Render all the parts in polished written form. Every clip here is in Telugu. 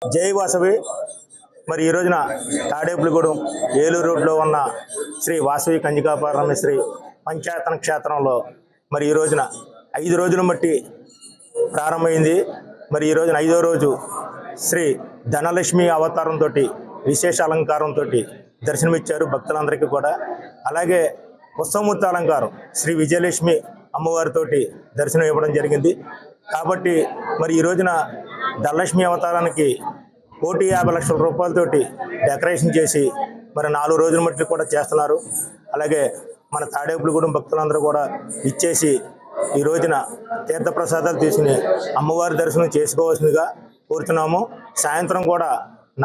జై వాసవి మరి ఈ రోజున తాడేపులగూడెం ఏలూరు రోడ్లో ఉన్న శ్రీ వాసవి కన్యకాపరమేశ్వరి పంచాయతన క్షేత్రంలో మరి ఈ రోజున 5 రోజుల మట్టి ప్రారంభమైంది. మరి ఈ రోజున 5వ రోజు శ్రీ ధనలక్ష్మి అవతారంతో విశేష అలంకారంతో దర్శనమిచ్చారు భక్తులందరికీ కూడా. అలాగే ఉత్సవమూర్తి అలంకారం శ్రీ విజయలక్ష్మి అమ్మవారితోటి దర్శనం ఇవ్వడం జరిగింది. కాబట్టి మరి ఈ రోజున ధనలక్ష్మి అవతారానికి 1,50 లక్షల రూపాయలతోటి డెకరేషన్ చేసి మరి 4 రోజుల మట్టి కూడా చేస్తున్నారు. అలాగే మన తాడేపులగూడెం భక్తులందరూ కూడా ఇచ్చేసి ఈ రోజున తీర్థప్రసాదాలు తీసుకుని అమ్మవారి దర్శనం చేసుకోవాల్సిందిగా కోరుతున్నాము. సాయంత్రం కూడా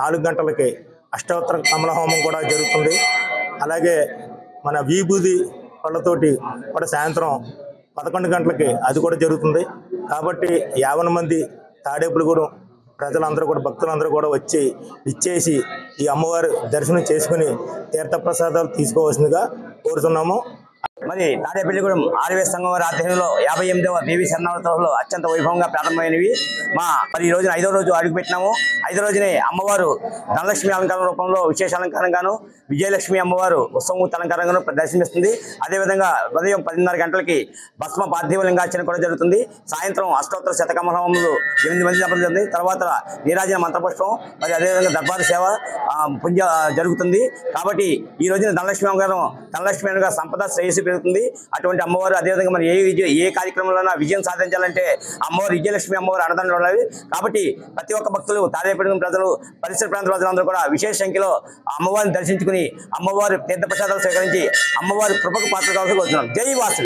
4 గంటలకి అష్టోత్తర కమల హోమం కూడా జరుగుతుంది. అలాగే మన విభూది పళ్ళతోటి కూడా సాయంత్రం 11 గంటలకి అది కూడా జరుగుతుంది. కాబట్టి 50 మంది తాడేపులగూడెం ప్రజలందరూ కూడా భక్తులందరూ కూడా వచ్చి ఇచ్చేసి ఈ అమ్మవారి దర్శనం చేసుకుని తీర్థప్రసాదాలు తీసుకోవాల్సిందిగా కోరుతున్నాము. మరి తాడేపల్లిగూడెం ఆర్యవేశ సంఘం వారి ఆధ్వర్యంలో 58వ దేవి శరణావతారంలో అత్యంత వైభవంగా ప్రారంభమైనవి. మరి ఈ రోజున 5వ రోజు అడుగుపెట్టినాము. 5వ రోజునే అమ్మవారు ధనలక్ష్మి అలంకారం రూపంలో విశేష అలంకారంగాను, విజయలక్ష్మి అమ్మవారు ఉత్సవమూర్తి అలంకారంగాను దర్శనమిస్తుంది. అదేవిధంగా ఉదయం 10:30 గంటలకి భస్మ పార్థివ లింగార్చన కూడా జరుగుతుంది. సాయంత్రం అష్టోత్తర శతకమల హోమంలో 8 మంది జపం జరుగుతుంది. తర్వాత నీరాజన మంత్రపుష్పం మరి అదేవిధంగా దర్బారు సేవ పుంజ జరుగుతుంది. కాబట్టి ఈ రోజున ధనలక్ష్మి అమ్మగారు ధనలక్ష్మి అమ్మగారు సంపద శ్రేయస్సు పెరుగుతుంది. అటువంటి అమ్మవారు అదేవిధంగా మరి ఏ కార్యక్రమంలో విజయం సాధించాలంటే అమ్మవారు విజయలక్ష్మి అమ్మవారు అన్నదానం ఉండాలి. కాబట్టి ప్రతి ఒక్క భక్తులు తాడేపల్లిగూడెం ప్రజలు పరిసర ప్రాంత ప్రజలందరూ కూడా విశేష సంఖ్యలో అమ్మవారిని దర్శించుకుని అమ్మవారి తీర్థప్రసాదాలు స్వీకరించి అమ్మవారి కృపకు పాత్ర కావాల్సి కోరుతున్నాం. జై వాసవి.